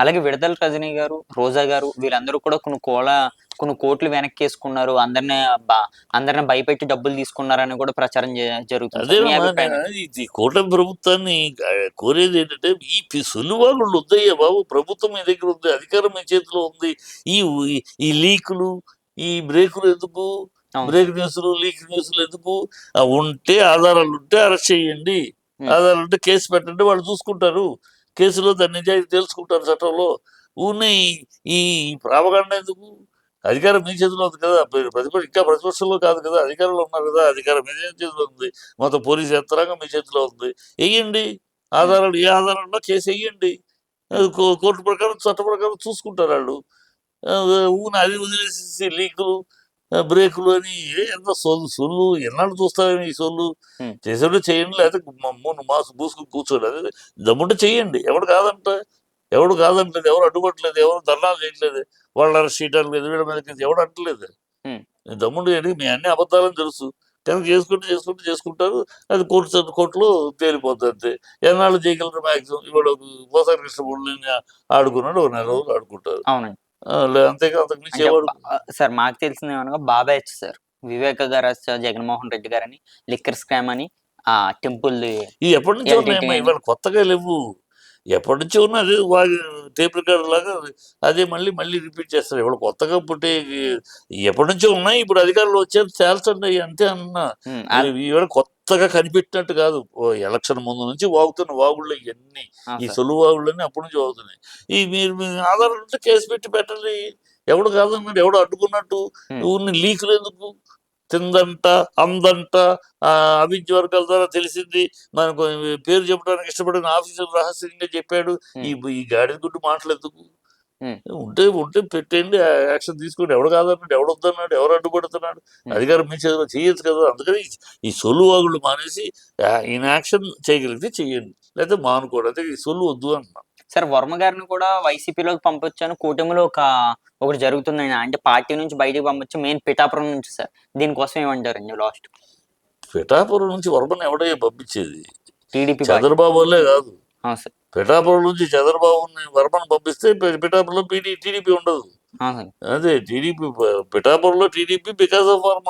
అలాగే విడదల రజనీ గారు, రోజా గారు వీళ్ళందరూ కూడా కొన్ని కోట్లు వెనక్కేసుకున్నారు. అందరిని భయపెట్టి డబ్బులు తీసుకున్నారని కూడా ప్రచారం జరుగుతుంది సార్. మీ అదేనమ్మా అభిప్రాయం నేను ఏంటి? ఇది కూటమి ప్రభుత్వాన్ని కోరేది ఏంటంటే ఈ సులువాగుళ్ళు వద్దయ్యా బాబు. ప్రభుత్వం మీ దగ్గర ఉంది, అధికారం మీ చేతిలో ఉంది. ఈ ఈ లీకులు, ఈ బ్రేకులు ఎందుకు? అవును బ్రేక్ సార్. న్యూస్లు, లీక్ న్యూస్లు ఎందుకు? ఉంటే ఆధారాలు ఉంటే అరెస్ట్ చేయండి, హ్మ్. ఆధారాలు ఉంటే కేసు పెట్టండి, వాళ్ళు చూసుకుంటారు. కేసులో దాని నిజాయితీ తెలుసుకుంటారు చట్టంలో. ఊరినే ఈ ప్రాపగండ ఎందుకు? అధికారం మీ చేతిలో ఉంది కదా. ప్రతిపక్షంలో కాదు కదా, అధికారంలో ఉన్నారు కదా. అధికారం మీ చేతిలో ఉంది, మొత్తం పోలీసు యంత్రాంగం మీ చేతిలో ఉంది. వెయ్యండి హ్మ్. ఆధారాలు. ఏ ఆధారం ఉన్నా కేసు వెయ్యండి. హ్మ్. కోర్టు ప్రకారం, చట్ట ప్రకారం చూసుకుంటారు వాళ్ళు. ఆ, అది వదిలేసేసి లీకులు, బ్రేకులు అని ఎంత సొల్లు ఎన్నాళ్ళు చూస్తారని ఈ సొల్లు. హ్మ్. చేసేటో చేయండి, లేకపోతే మూడు మాసం పూసుకుని కూర్చోండి. అదే దమ్ముంటే చెయ్యండి. ఎవడు కాదంటలేదు, ఎవరు అడ్డుపట్టలేదు, ఎవరు ధర్నాలు చేయట్లేదు, వాళ్ళ షీటర్ లేదు, వీళ్ళ మీద ఎవడు అంటలేదు. హ్మ్. దమ్ముండు ఏంటి, మీ అన్ని అబద్ధాలని తెలుసు కనుక చేసుకుంటారు. అది కోర్టులో తేలిపోతుంది అంతే. ఎన్నాళ్ళు చేయగలరు మ్యాక్సిమం. ఇవాళ పోసాని కృష్ణమూర్తిని ఆడుకున్నాడు, ఒక నెల రోజులు ఆడుకుంటారు. అవునండి. అంతేగా, అంతకు మించి అంటే ఎవడు. సార్ మాకు తెలిసిందేమనగా బాబాయ్ సార్. వివేక గారు, జగన్మోహన్ రెడ్డి గారని లిక్కర్ స్కామ్ అని టెంపుల్‌ది ఇది ఎప్పటి నుంచో ఎల్‌టిటి ఉన్నాయమ్మా, అని. ఇవాళ కొత్తగా లేవు. ఎప్పటి నుంచో ఉన్నది. టేప్ రికార్డర్ లాగా అదే మళ్ళీ మళ్ళీ రిపీట్ చేస్తారు. ఇవాళ కొత్తగా పుట్టే ఎప్పటి నుంచో ఉన్నాయి. ఇప్పుడు అధికారులు వచ్చారు తేల్చండి అయ్యి, అంతే అన్నా. హ్మ్. ఇవాళ కొత్తగా కనిపెట్టినట్టు కాదు. ఎలక్షన్ ముందు నుంచి వాగుతున్న వాగుళ్ళు ఇవన్నీ. ఆ! ఈ సార్. సొల్లు వాగుళ్ళన్నీ అప్పటి నుంచి వాగుతున్నాయి. మీరు మీ ఆధారం ఉంటే కేసు పెట్టి పెట్టండి. ఎవడు కాదన్నాడు, ఎవడు అడ్డుకున్నట్టు. హ్మ్. ఊరిని లీకులు ఎందుకు? తిందంట, అందంట, అవిద్య వర్గాల ద్వారా తెలిసింది, మనకు పేరు చెప్పడానికి ఇష్టపడిన ఆఫీసర్ రహస్యంగా చెప్పాడు. హ్మ్. ఈ ఈ గాడిద గుడ్డు మాటలు ఎందుకు? హ్మ్. ఉంటే ఉంటే పెట్టండి, యాక్షన్ తీసుకోండి. ఎవడు కాదన్నాడు, ఎవడు వద్దన్నాడు, ఎవరు అడ్డుపడుతున్నాడు? హ్మ్. అధికారం మీ చేతిలో చేయొచ్చు కదా. అందుకని ఈ సొల్లు వాగుళ్ళు మానేసి ఇన్ యాక్షన్ చేయగలిగితే చెయ్యండి, లేకపోతే మానుకోండి. అయితే ఈ సొల్లు వద్దు అంటున్నా. సార్ వర్మ గారిని కూడా వైసీపీలోకి పంపొచ్చని కూటమిలో ఒకటి జరుగుతుందండి. అంటే పార్టీ నుంచి బయటికి పంపొచ్చు. మెయిన్ పిఠాపురం నుంచి సార్. దీనికోసం ఏమంటారండి లాస్ట్? పిఠాపురం నుంచి వర్మని ఎవడయ్యా పంపించేది? TDP party. చంద్రబాబు వల్లే కాదు. ఆ! సార్. పిఠాపురం నుంచి చంద్రబాబుని వర్మను పంపిస్తే పిఠాపురంలో టీడీపీ ఉండదు. ఆ! సార్. అదే టీడీపీ, పిఠాపురంలో టీడీపీ బికాస్ ఆఫ్ వర్మ.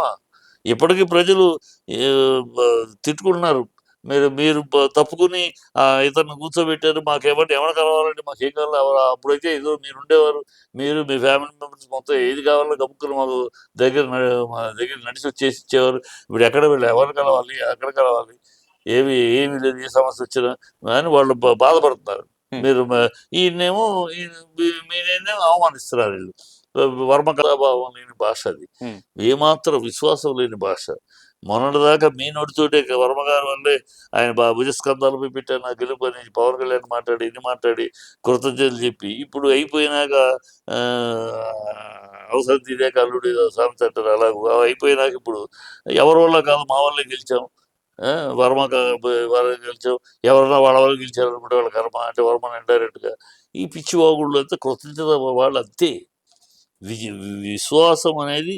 ఇప్పటికీ ప్రజలు ఏ, తిట్టుకుంటున్నారు. మీరు మీరు తప్పుకుని ఇతన్ని కూర్చోబెట్టారు, మాకేమంటే ఎవరు కలవాలంటే మాకేం కావాలి. అప్పుడైతే ఏదో మీరు ఉండేవారు, మీరు మీ ఫ్యామిలీ మెంబర్స్ మొత్తం ఏది కావాలో గబుక్కులు మాకు మా దగ్గర నడిచి వచ్చేసి ఇచ్చేవారు. ఇప్పుడు ఎక్కడ వీళ్ళు ఎవరు కలవాలి, ఎక్కడ కలవాలి, ఏమి లేదు, ఏ సమస్య వచ్చినా అని వాళ్ళు బాధపడుతున్నారు. హ్మ్. మీరు ఈయనేమో మీరేమో అవమానిస్తున్నారు వీళ్ళు. వర్మ కథాభావం లేని భాష అది. హ్మ్. ఏమాత్రం విశ్వాసం లేని భాష. మొన్నటిదాకా మీ నోటితోటే వర్మ గారి వల్లే ఆయన భుజస్కంధాలపై పెట్టారు నా గెలుపు అని పవన్ కళ్యాణ్ మాట్లాడి, ఇన్ని మాట్లాడి కృతజ్ఞతలు చెప్పి, ఇప్పుడు అయిపోయినాక ఆ, అవసరం తీరాక అల్లుడు ఏదో సామెత అంటారు, అలాగూ అయిపోయినాక ఇప్పుడు ఎవరి వల్ల కాదు, మా వల్లే గెలిచాం. ఆ, వర్మ వాళ్ళ గెలిచాం, ఎవరన్నా వాళ్ళ వాళ్ళు గెలిచారు అనుకుంటే వాళ్ళ కర్మ అంటే వర్మని ఇండైరెక్ట్ గా. ఈ పిచ్చి వాగుళ్ళు అంతా కృతజ్ఞత వాళ్ళు అంతే. విశ్వాసం అనేది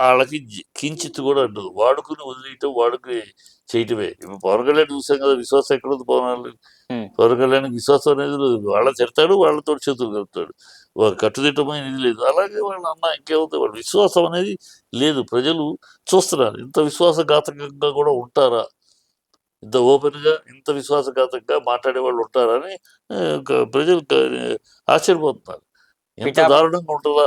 వాళ్ళకి కించిత్ కూడా ఉండదు. వాడుకుని వదిలేయటం, వాడుకుని చేయటమే. ఇప్పుడు పవన్ కళ్యాణ్ చూసాం కదా, విశ్వాసం ఎక్కడుంది పవన్ కళ్యాణ్? హ్మ్. పవన్ కళ్యాణ్కి విశ్వాసం అనేది లేదు. వాళ్ళ తిడతాడు, వాళ్ళతో చేతులు కలుపుతాడు. కట్టుదిట్టమైన ఇది లేదు. అలాగే వాళ్ళ అన్న ఇంకేముంది, వాళ్ళ విశ్వాసం అనేది లేదు. ప్రజలు చూస్తున్నారు, ఇంత విశ్వాసఘాతకంగా కూడా ఉంటారా, ఇంత ఓపెన్గా, ఇంత విశ్వాసఘాతకంగా మాట్లాడే వాళ్ళు ఉంటారా అని ప్రజలు ఆశ్చర్యపోతున్నారు. ఎంత పిఠాపురం. దారుణంగా ఉంటుందా,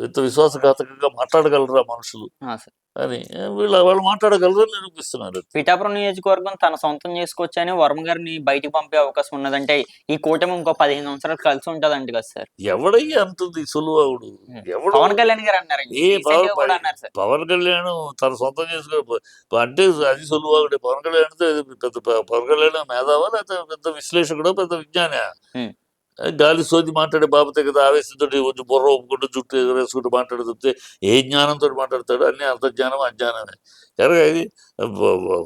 ఇంత విశ్వాసఘాతకంగా మాట్లాడగలరా మనుషులు ఆ! సార్. అని వాళ్ళు మాట్లాడగలరని నిరూపిస్తున్నారు. పిఠాపురం నియోజకవర్గం తన సొంతం చేసుకోవచ్చని వర్మ గారిని బయటికి పంపే అవకాశం ఉన్నదంటే, ఈ కూటమి ఇంకో 15 సంవత్సరాలు కలిసి ఉంటదంట కదా సార్. ఎవడయ్యా అంటుంది సులువాగుడు? హ్మ్. ఎవడు? పవన్ కళ్యాణ్ గారు అన్నారండి. ఏ రీసెంట్‌గా కూడా అన్నారు సార్. పవన్ కళ్యాణ్ తన సొంతం చేసుకో అంటే అది సులువాగుడే. పవన్ కళ్యాణ్ అంటే పెద్ద పవన్ కళ్యాణ్ మేధావా, లేకపోతే పెద్ద విశ్లేషకుడో, పెద్ద విజ్ఞానా? హ్మ్. గాలి సోది మాట్లాడే బాబతే కదా. ఆవేశంతో కొంచెం బుర్ర ఒప్పుకుంటూ జుట్టు ఎగరేసుకుంటూ మాట్లాడుతుంటే ఏ జ్ఞానంతో మాట్లాడతాడు? అన్ని అర్థజ్ఞానం, అజ్ఞానమే. కనుక ఇది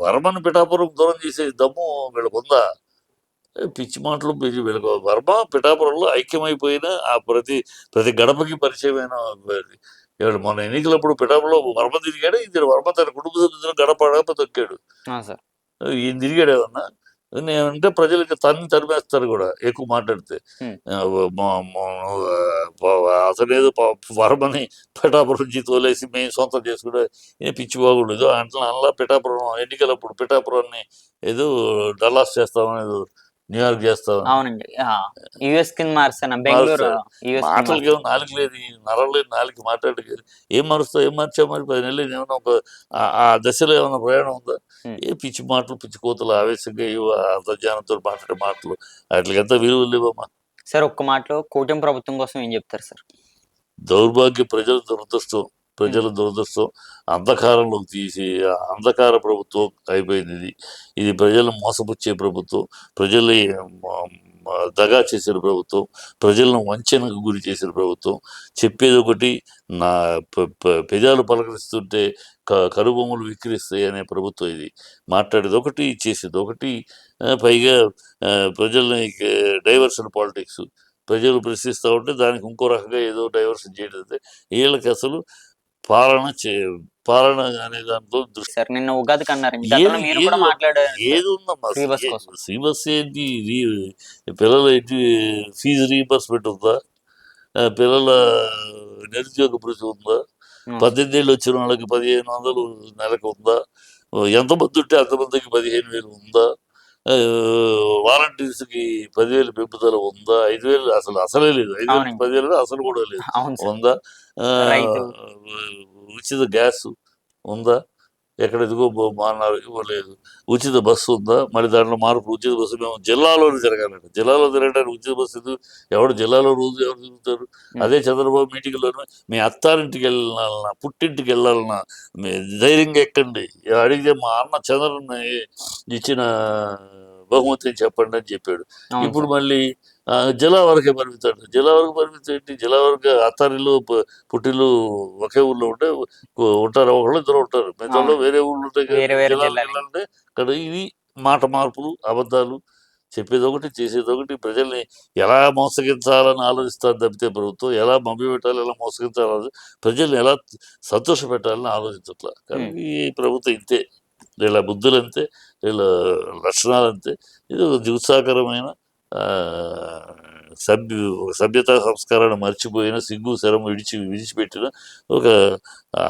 వర్మను పిఠాపురం దూరం చేసే దమ్ము వీళ్ళకుందా? పిచ్చి మాటలు వీళ్ళకు. వర్మ పిఠాపురంలో ఐక్యమైపోయిన ఆ ప్రతి ప్రతి గడపకి పరిచయమైన ఇవాళ మన ఎన్నికలప్పుడు పిఠాపురంలో వర్మ తిరిగాడు. ఇద్దరు వర్మ తన కుటుంబ సభ్యులు గడప గడప తొక్కాడు. ఆ! సార్. ఈయన తిరిగాడు ఏమన్నా? అంటే ప్రజలు ఇంకా తరిమేస్తారు కూడా ఎక్కువ మాట్లాడితే. ఉమ్, ఆ, అసలేదో వరమని పిఠాపురం నుంచి తోలేసి మేము సొంతం చేసుకుంటే ఏ పిచ్చి బాగుండదు అంటే అలా పిఠాపురం ఎన్నికలప్పుడు పిఠాపురాన్ని ఏదో డల్లాస్ చేస్తామని ఏదో న్యూయార్క్ చేస్తామని అవునండి. యుఎస్ కింద మార్చాను, బెంగళూరు మారుస్తారు. యుఎస్ కింద మాటలకి మార్చాను. ఏమో నాలుగు లేదు, ఈ నరం లేదు, నాలుగు మాట్లాడలేదు. ఏం మారుస్తావు, ఏం మార్చావు, మరి 10 నెలలు ఏమన్నా ఒక ఆ దశలో ఏమైనా ప్రయాణం ఉందా? ఉమ్. ఏ పిచ్చి మాటలు, పిచ్చి కోతలు, ఆవేశంగా అంతర్జానంతో మాట్లాడే మాటలు, వాటికి ఎంత విలువ లేవమ్మా. సార్ ఒక్క మాటలో కూటమి ప్రభుత్వం కోసం ఏం చెప్తారు సార్? దౌర్భాగ్య ప్రజల దురదృష్టం, ఉమ్, ప్రజల దురదృష్టం. అంధకారంలోకి తీసి ఆ అంధకార ప్రభుత్వం అయిపోయింది ఇది. ఇది ప్రజలను మోసపుచ్చే ప్రభుత్వం, ప్రజల్ని దగా చేసిన ప్రభుత్వం, ప్రజలను వంచనకు గురి చేసిన ప్రభుత్వం. చెప్పేది ఒకటి, నా పెదాలు పలకరిస్తుంటే కనుబొమ్మలు విక్రిస్తాయి అనే ప్రభుత్వం ఇది. మాట్లాడేది ఒకటి, చేసేది ఒకటి. పైగా ప్రజల్ని డైవర్షన్ పాలిటిక్స్. ప్రజలు ప్రశ్నిస్తూ ఉంటే దానికి ఇంకో రకంగా ఏదో డైవర్షన్ చేయడం. వీళ్ళకి అసలు పాలన చే పాలన అనే దాంట్లో దృష్టి సార్ నిన్న ఉగాదికి అన్నారండి, గతంలో ఏది మీరు కూడా ఏది మాట్లాడారు సార్ ఏది ఉందమ్మా. ఫ్రీ బస్ కోసం. ఫ్రీ బస్ ఏంటి, పిల్లల ఫీజు రీయింబర్స్మెంట్ ఉందా? పిల్లల నిరుద్యోగ భృతి ఉందా? అవును సార్. 18 ఏళ్ళు వచ్చిన వాళ్ళకి 1500 నెలకు ఉందా? ఎంతమంది ఉంటే అంతమందికి 15,000 ఉందా? వాలంటీర్స్కి 10,000 పెంపుదల ఉందా? 5,000 అసలే లేదు. 5,000 నుంచి అవునండి. 10,000 అసలు కూడా లేదు. అవును సార్. ఉందా? ఆ, రైతు. ఉచిత గ్యాస్ ఉందా? ఎక్కడ ఇదిగో అన్నారు, ఇవ్వలేదు. ఉచిత బస్సు ఉందా? మరి దాంట్లో మార్పు. ఉచిత బస్సు మేము జిల్లాలోనే తిరగాలంట. జిల్లాలో తిరగడానికి ఉచిత బస్సు ఎందుకు? ఎవడు జిల్లాలో రోజు ఎవరు తిరుగుతారు? ఉమ్, అదే చంద్రబాబు మీటింగ్లోనే మీ అత్తారింటికి వెళ్ళాలన్నా, పుట్టింటికి వెళ్ళాలన్నా మీ ధైర్యంగా ఎక్కండి, అడిగితే మా అన్న చంద్రని ఇచ్చిన బహుమతి చెప్పండి అని చెప్పాడు. అవును ఇప్పుడు సార్. మళ్ళీ జిల్లా వరకే పరిమితాడు. జిల్లా వరకు పరిమితం ఏంటి? జిల్లా వరకు అత్తారిల్లు పుట్టిల్లు ఒకే ఊళ్ళో ఉంటే ఉంటారు, ఒకళ్ళు ఇద్దరు ఉంటారు, మిగతా అవును. వేరే ఊళ్ళు ఉంటాయి కదా. వేరే వేరే జిల్లాలకు జిల్లాలండి. వెళ్ళాలంటే ఇక్కడ ఇది మాట మార్పులు, అబద్ధాలు. చెప్పేది ఒకటి, చేసేది ఒకటి. ప్రజల్ని ఎలా మోసగించాలని ఆలోచిస్తారు తప్పితే ప్రభుత్వం ఎలా మభ్యపెట్టాలి, ఎలా మోసగించాలి, ప్రజల్ని ఎలా సంతోష పెట్టాలని ఆలోచించట్లా. కానీ ఉమ్. ఈ ప్రభుత్వం ఇంతే. వీళ్ళ బుద్ధులు అంతే, వీళ్ళ లక్షణాలు అంతే. ఇది ఒక దుస్సాకరమైన ఆ, సభ్యతా సంస్కారాన్ని మర్చిపోయిన, సిగ్గు శరం విడిచిపెట్టిన ఒక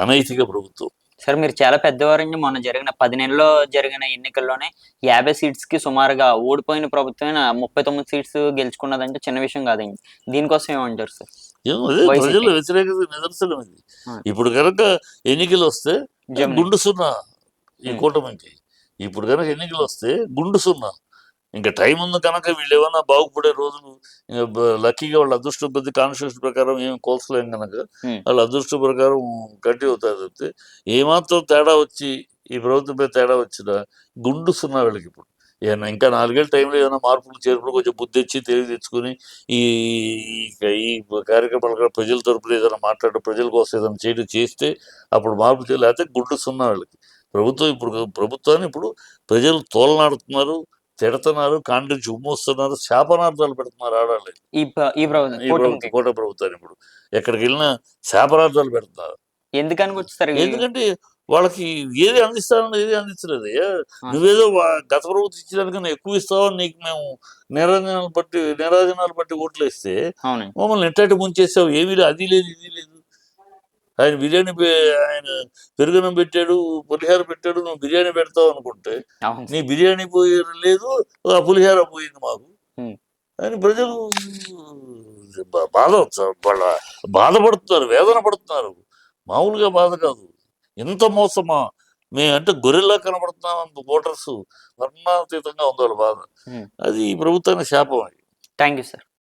అనైతిక ప్రభుత్వం. సార్ మీరు చాలా పెద్దవారండి. మొన్న జరిగిన 10 నెలల్లో జరిగిన ఎన్నికల్లోనే 50 సీట్స్ కి సుమారుగా ఓడిపోయిన ప్రభుత్వమే 39 సీట్స్ గెలుచుకున్నదంటే చిన్న విషయం కాదండి. దీనికోసం ఏమంటారు సార్? ఏమో అదే ప్రజల వైసీపీ. వ్యతిరేకత నిదర్శనం ఇది. ఆ, ఇప్పుడు కనుక ఎన్నికలు వస్తే జమున. గుండు సున్నా ఈ ఉమ్, కూటమికి. ఇప్పుడు కనుక ఎన్నికలు వస్తే గుండు సున్నా. ఇంకా టైం ఉంది కనుక వీళ్ళు ఏమన్నా బాగుపడే రోజులు లక్కీగా వాళ్ళ అదృష్టం కొద్ది కాన్స్టిట్యూషన్ ప్రకారం ఏం కోల్చలేం కనుక ఉమ్, వాళ్ళ అదృష్టం ప్రకారం గట్టి అవుతారు తప్పితే ఏమాత్రం తేడా వచ్చి ఈ ప్రభుత్వంపై తేడా వచ్చినా గుండు సున్నా వీళ్ళకి. ఇప్పుడు ఏమన్నా ఇంకా 4 ఏళ్ళ టైంలో ఏమైనా మార్పులు చేర్పులు కొంచెం బుద్ధి తెచ్చి తెలివి తెచ్చుకొని ఈ ఈ కార్యక్రమాలు కూడా ప్రజల తరపున ఏదైనా మాట్లాడడం, ప్రజల కోసం ఏదైనా చేయడం చేస్తే అప్పుడు మార్పు చేయాలి. లేకపోతే గుండు సున్నా వాళ్ళకి. ప్రభుత్వాన్ని ఇప్పుడు ప్రజలు తోలనాడుతున్నారు, తిడుతున్నారు, కాండ్రించి ఉమ్మొస్తున్నారు, శాపనార్థాలు పెడుతున్నారు ఆడాలి. ఈ ప్రభుత్వం ఈ ప్రభుత్వం, కూటమికి. కోట ప్రభుత్వాన్ని ఇప్పుడు ఎక్కడికి వెళ్ళినా శాపనార్థాలు పెడుతున్నారు. ఎందుకు అనుకోవచ్చు సార్ ఎందుకంటే వాళ్ళకి ఏది అందిస్తానని ఏది అందించలేదు. ఆ, నువ్వేదో గత ప్రభుత్వం ఇచ్చేదానికన్నా ఎక్కువ ఇస్తావని నీకు మేము నిరాజనాలు బట్టి ఓట్లు వేస్తే అవునండి. మమ్మల్ని ఎట్టాటి ముంచేసావు. ఏమీ లేదు, అది లేదు, ఇది లేదు. ఆయన బిర్యానీ ఆయన పెరుగన్నం పెట్టాడు, పులిహార పెట్టాడు, నువ్వు బిర్యానీ పెడతావు అనుకుంటే అవును నీ సార్. బిర్యానీ పోయే లేదు, ఆ పులిహార పోయింది మాకు ఉమ్, అని ప్రజలు బాధ వాళ్ళ బాధపడుతున్నారు, వేదన పడుతున్నారు. మామూలుగా బాధ కాదు. ఎంత మోసమా మేమంటే గొర్రెల్లా కనబడుతున్నాం ఓటర్స్. వర్ణాతీతంగా ఉంది వాళ్ళ బాధ. ఉమ్. అది ఈ ప్రభుత్వానికి శాపం. Thank you sir.